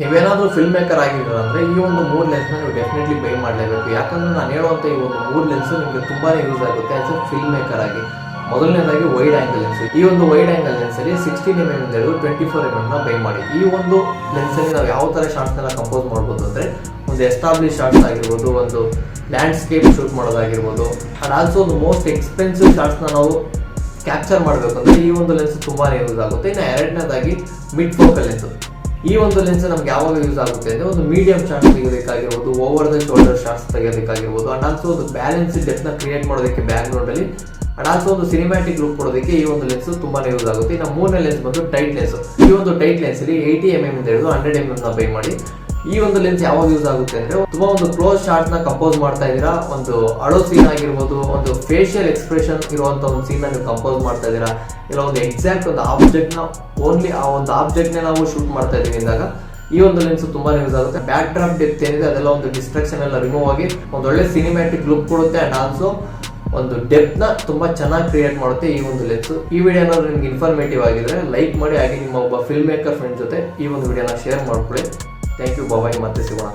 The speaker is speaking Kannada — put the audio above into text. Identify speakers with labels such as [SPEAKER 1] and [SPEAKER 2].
[SPEAKER 1] ನೀವೇನಾದರೂ ಫಿಲ್ಮ್ ಮೇಕರ್ ಆಗಿದ್ದೀರ ಅಂದರೆ ಈ ಒಂದು 3 ಲೆನ್ಸ್ನ ನೀವು ಡೆಫಿನೆಟ್ಲಿ ಬೈ ಮಾಡಲೇಬೇಕು. ಯಾಕಂದರೆ ನಾನು ಹೇಳುವಂಥ ಈ ಒಂದು 3 ಲೆನ್ಸು ನಿಮಗೆ ತುಂಬಾ ಯೂಸ್ ಆಗುತ್ತೆ ಆ್ಯಸ್ ಎ ಫಿಲ್ಮ್ ಮೇಕರ್ ಆಗಿ. ಮೊದಲನೇದಾಗಿ ವೈಡ್ ಆ್ಯಂಗಲ್ ಲೆನ್ಸ್. ಈ ಒಂದು ವೈಡ್ ಆ್ಯಂಗಲ್ ಲೆನ್ಸಲ್ಲಿ 16mm ಇಂದ ಹಿಡಿದು 24mm ಬೈ ಮಾಡಿ. ಈ ಒಂದು ಲೆನ್ಸಲ್ಲಿ ನಾವು ಯಾವ ಥರ ಶಾರ್ಟ್ಸ್ನೆಲ್ಲ ಕಂಪೋಸ್ ಮಾಡ್ಬೋದು ಅಂದರೆ ಒಂದು ಎಸ್ಟಾಬ್ಲಿಷ್ ಶಾರ್ಟ್ಸ್ ಆಗಿರ್ಬೋದು, ಒಂದು ಲ್ಯಾಂಡ್ಸ್ಕೇಪ್ ಶೂಟ್ ಮಾಡೋದಾಗಿರ್ಬೋದು, ಆ್ಯಂಡ್ ಆಲ್ಸೋ ಒಂದು ಮೋಸ್ಟ್ ಎಕ್ಸ್ಪೆನ್ಸಿವ್ ಶಾರ್ಟ್ಸ್ನ ನಾವು ಕ್ಯಾಪ್ಚರ್ ಮಾಡಬೇಕಂದ್ರೆ ಈ ಒಂದು ಲೆನ್ಸ್ ತುಂಬಾ ಯೂಸ್ ಆಗುತ್ತೆ. ಇನ್ನು ಎರಡನೇದಾಗಿ ಮಿಡ್ ಫೋಕಲ್ ಲೆನ್ಸ್. ಈ ಒಂದು ಲೆನ್ಸ್ ನಮ್ಗೆ ಯಾವಾಗ ಯೂಸ್ ಆಗುತ್ತೆ ಅಂದರೆ ಒಂದು ಮೀಡಿಯಂ ಶಾರ್ಟ್ಸ್ ತೆಗೆಯೋದಕ್ಕಾಗಿರ್ಬೋದು, ಓವರ್ ದ ಶೋಲ್ಡರ್ ಶಾರ್ಟ್ಸ್ ತೆಗೆಯೋದಕ್ಕಾಗಿರ್ಬೋದು, ಆ್ಯಂಡ್ ಆಲ್ಸೋ ಒಂದು ಬ್ಯಾಲೆನ್ಸ್ ಡೆಪ್ನ ಕ್ರಿಯೇಟ್ ಮಾಡೋದಕ್ಕೆ ಬ್ಯಾಕ್ಗ್ರೌಂಡಲ್ಲಿ, ಆ್ಯಂಡ್ ಆಲ್ಸೋ ಒಂದು ಸಿನಿಮ್ಯಾಟಿಕ್ ಲುಕ್ ಕೊಡೋದಕ್ಕೆ ಈ ಒಂದು ಲೆನ್ಸ್ ತುಂಬಾ ಯೂಸ್ ಆಗುತ್ತೆ. ಇನ್ನು ಮೂರನೇ ಲೆನ್ಸ್ ಬಂದು ಟೈಟ್ ಲೆನ್ಸ್. ಈ ಒಂದು ಟೈಟ್ ಲೆನ್ಸಲ್ಲಿ 80mm ಇಂದ ಹಿಡಿದು 100mm ಬೈ ಮಾಡಿ. ಈ ಒಂದು ಲೆನ್ಸ್ ಯಾವಾಗ ಯೂಸ್ ಆಗುತ್ತೆ ಅಂದರೆ ತುಂಬಾ ಒಂದು ಕ್ಲೋಸ್ ಶಾರ್ಟ್ನ ಕಂಪೋಸ್ ಮಾಡ್ತಾ ಇದ್ದೀರಾ, ಒಂದು ಅಳೋ ಸೀನ್ ಆಗಿರ್ಬೋದು, ಒಂದು ಫೇಶಿಯಲ್ ಎಕ್ಸ್ಪ್ರೆಷನ್ ಇರುವಂಥ ಒಂದು ಸೀನ್ನ ನೀವು ಕಂಪೋಸ್ ಮಾಡ್ತಾ ಇದ್ದೀರಾ, ಇಲ್ಲ ಒಂದು ಎಕ್ಸಾಕ್ಟ್ ಒಂದು ಆಬ್ಜೆಕ್ಟ್ನ ಓನ್ಲಿ ಆ ಒಂದು ಆಬ್ಜೆಕ್ಟ್ನೇ ನಾವು ಶೂಟ್ ಮಾಡ್ತಾ ಇದ್ದೀವಿ ಅಂದಾಗ ಈ ಒಂದು ಲೆನ್ಸ್ ತುಂಬಾ ಯೂಸ್ ಆಗುತ್ತೆ. ಬ್ಯಾಕ್ ಡ್ರಾಪ್ ಡೆಪ್ತ್ ಏನಿದೆ ಅದೆಲ್ಲ ಒಂದು ಡಿಸ್ಟ್ರಾಕ್ಷನ್ ಎಲ್ಲ ರಿಮೂವ್ ಆಗಿ ಒಂದು ಒಳ್ಳೆ ಸಿನಿಮ್ಯಾಟಿಕ್ ಲುಕ್ ಕೊಡುತ್ತೆ, ಆ್ಯಂಡ್ ಆಲ್ಸೋ ಒಂದು ಡೆಪ್ನ ತುಂಬಾ ಚೆನ್ನಾಗಿ ಕ್ರಿಯೇಟ್ ಮಾಡುತ್ತೆ ಈ ಒಂದು ಲೆನ್ಸ್. ಈ ವಿಡಿಯೋ ಏನಾದ್ರು ನಿಮ್ಗೆ ಇನ್ಫಾರ್ಮೇಟಿವ್ ಆಗಿದ್ರೆ ಲೈಕ್ ಮಾಡಿ, ಹಾಗೆ ನಿಮ್ಮ ಒಬ್ಬ ಫಿಲ್ಮ್ ಮೇಕರ್ ಫ್ರೆಂಡ್ ಜೊತೆ ಈ ಒಂದು ವಿಡಿಯೋನ ಶೇರ್ ಮಾಡ್ಕೊಳ್ಳಿ. ಥ್ಯಾಂಕ್ ಯು, ಬಾಯ್, ಮತ್ತೆ ಸಿಗೋಣ.